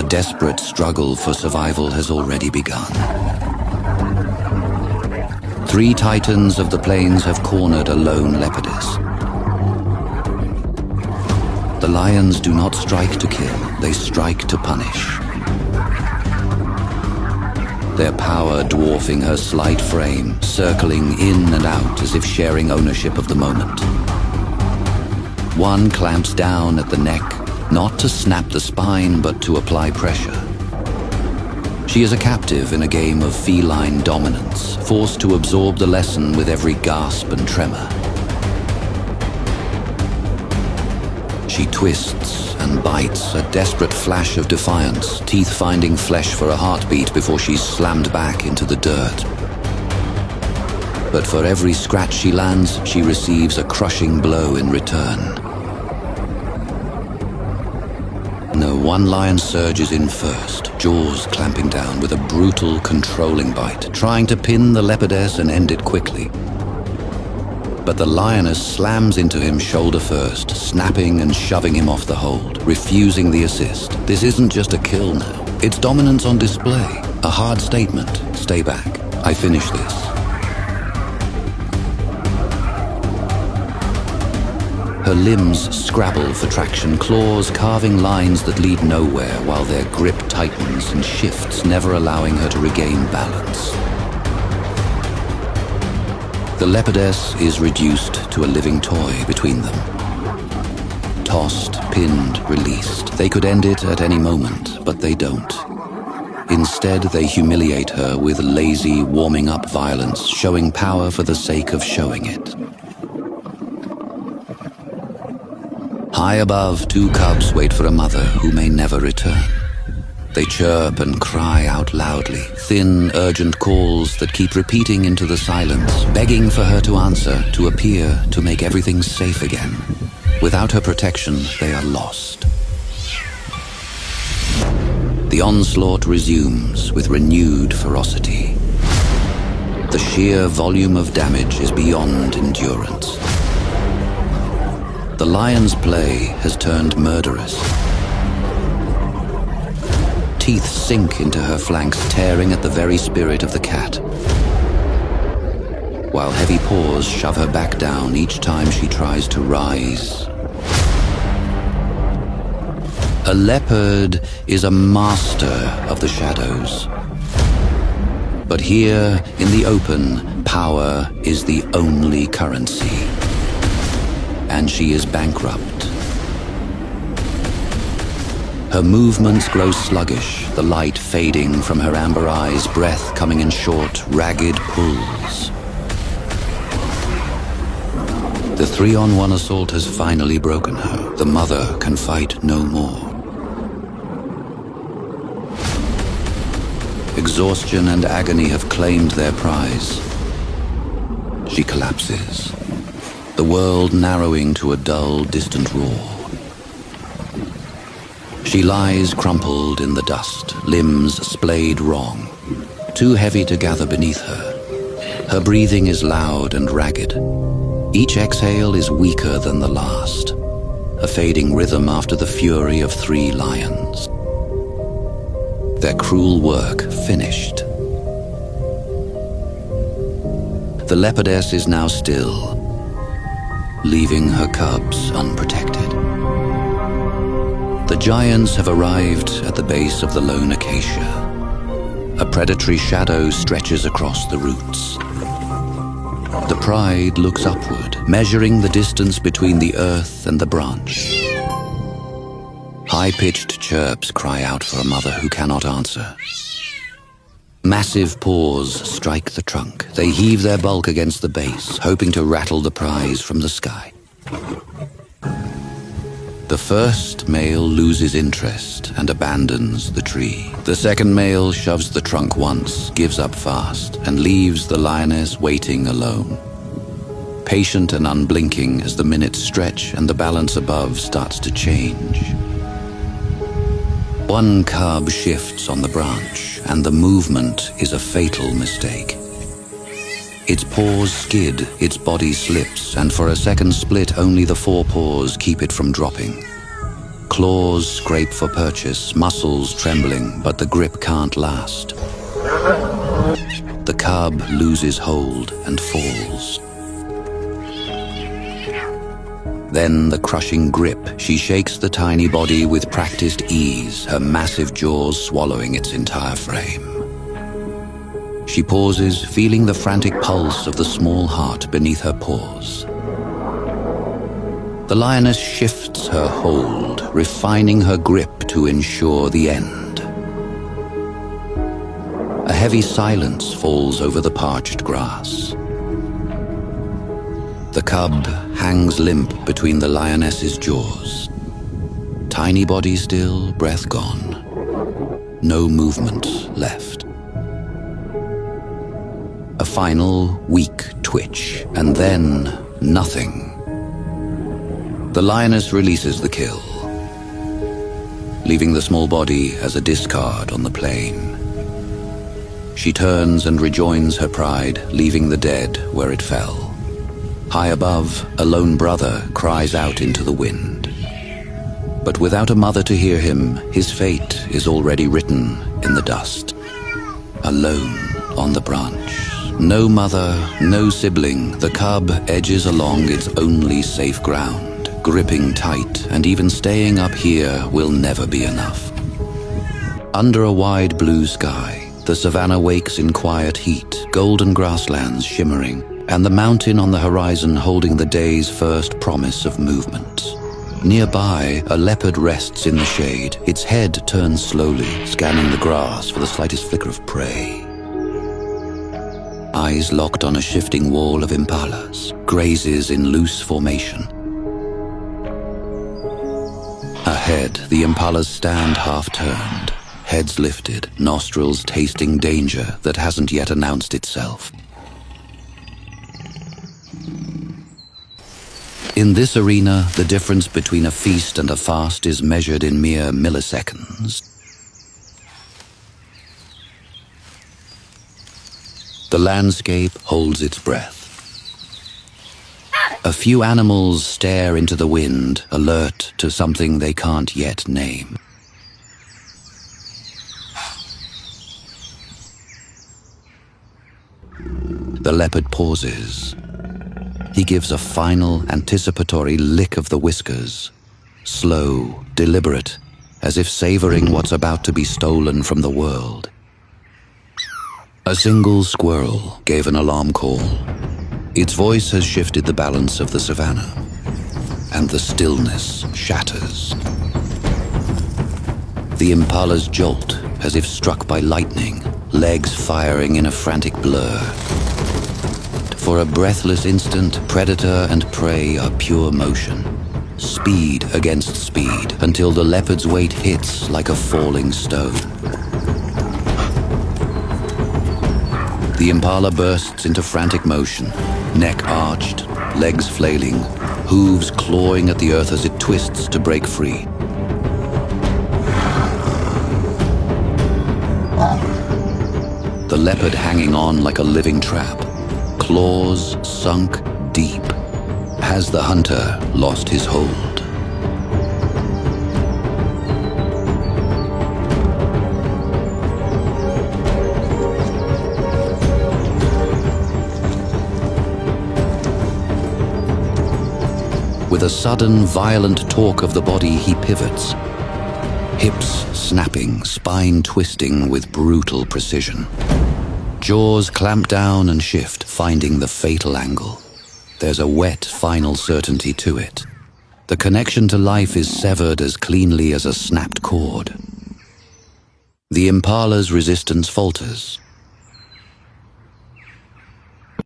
desperate struggle for survival has already begun. 3 titans of the plains have cornered a lone leopardess. The lions do not strike to kill, they strike to punish. Their power dwarfing her slight frame, circling in and out as if sharing ownership of the moment. One clamps down at the neck, not to snap the spine, but to apply pressure. She is a captive in a game of feline dominance, forced to absorb the lesson with every gasp and tremor. She twists and bites, a desperate flash of defiance, teeth finding flesh for a heartbeat before she's slammed back into the dirt. But for every scratch she lands, she receives a crushing blow in return. No, one lion surges in first, jaws clamping down with a brutal, controlling bite, trying to pin the leopardess and end it quickly. But the lioness slams into him shoulder first, snapping and shoving him off the hold, refusing the assist. This isn't just a kill now. It's dominance on display. A hard statement. Stay back. I finish this. Her limbs scrabble for traction, claws carving lines that lead nowhere while their grip tightens and shifts, never allowing her to regain balance. The leopardess is reduced to a living toy between them. Tossed, pinned, released. They could end it at any moment, but they don't. Instead, they humiliate her with lazy, warming-up violence, showing power for the sake of showing it. High above, 2 cubs wait for a mother who may never return. They chirp and cry out loudly, thin, urgent calls that keep repeating into the silence, begging for her to answer, to appear, to make everything safe again. Without her protection, they are lost. The onslaught resumes with renewed ferocity. The sheer volume of damage is beyond endurance. The lion's play has turned murderous. Teeth sink into her flanks, tearing at the very spirit of the cat, while heavy paws shove her back down each time she tries to rise. A leopard is a master of the shadows. But here, in the open, power is the only currency. And she is bankrupt. Her movements grow sluggish, the light fading from her amber eyes, breath coming in short, ragged pulls. The 3-on-1 assault has finally broken her. The mother can fight no more. Exhaustion and agony have claimed their prize. She collapses, the world narrowing to a dull, distant roar. She lies crumpled in the dust, limbs splayed wrong, too heavy to gather beneath her. Her breathing is loud and ragged. Each exhale is weaker than the last, a fading rhythm after the fury of 3 lions. Their cruel work finished. The leopardess is now still, leaving her cubs unprotected. The giants have arrived at the base of the lone acacia. A predatory shadow stretches across the roots. The pride looks upward, measuring the distance between the earth and the branch. High-pitched chirps cry out for a mother who cannot answer. Massive paws strike the trunk. They heave their bulk against the base, hoping to rattle the prize from the sky. The first male loses interest and abandons the tree. The second male shoves the trunk once, gives up fast, and leaves the lioness waiting alone. Patient and unblinking as the minutes stretch and the balance above starts to change. One cub shifts on the branch, and the movement is a fatal mistake. Its paws skid, its body slips, and for a second split only the 4 paws keep it from dropping. Claws scrape for purchase, muscles trembling, but the grip can't last. The cub loses hold and falls. Then the crushing grip. She shakes the tiny body with practiced ease, her massive jaws swallowing its entire frame. She pauses, feeling the frantic pulse of the small heart beneath her paws. The lioness shifts her hold, refining her grip to ensure the end. A heavy silence falls over the parched grass. The cub hangs limp between the lioness's jaws. Tiny body still, breath gone. No movement left. A final, weak twitch, and then nothing. The lioness releases the kill, leaving the small body as a discard on the plain. She turns and rejoins her pride, leaving the dead where it fell. High above, a lone brother cries out into the wind. But without a mother to hear him, his fate is already written in the dust. Alone on the branch. No mother, no sibling, the cub edges along its only safe ground, gripping tight, and even staying up here will never be enough. Under a wide blue sky, the savannah wakes in quiet heat, golden grasslands shimmering, and the mountain on the horizon holding the day's first promise of movement. Nearby, a leopard rests in the shade, its head turns slowly, scanning the grass for the slightest flicker of prey. Eyes locked on a shifting wall of impalas, grazes in loose formation. Ahead, the impalas stand half-turned, heads lifted, nostrils tasting danger that hasn't yet announced itself. In this arena, the difference between a feast and a fast is measured in mere milliseconds. The landscape holds its breath. A few animals stare into the wind, alert to something they can't yet name. The leopard pauses. He gives a final, anticipatory lick of the whiskers, slow, deliberate, as if savoring what's about to be stolen from the world. A single squirrel gave an alarm call. Its voice has shifted the balance of the savannah, and the stillness shatters. The impalas jolt as if struck by lightning, legs firing in a frantic blur. For a breathless instant, predator and prey are pure motion, speed against speed, until the leopard's weight hits like a falling stone. The impala bursts into frantic motion, neck arched, legs flailing, hooves clawing at the earth as it twists to break free. The leopard hanging on like a living trap, claws sunk deep. Has the hunter lost his hold? With a sudden, violent torque of the body, he pivots. Hips snapping, spine twisting with brutal precision. Jaws clamp down and shift, finding the fatal angle. There's a wet, final certainty to it. The connection to life is severed as cleanly as a snapped cord. The impala's resistance falters,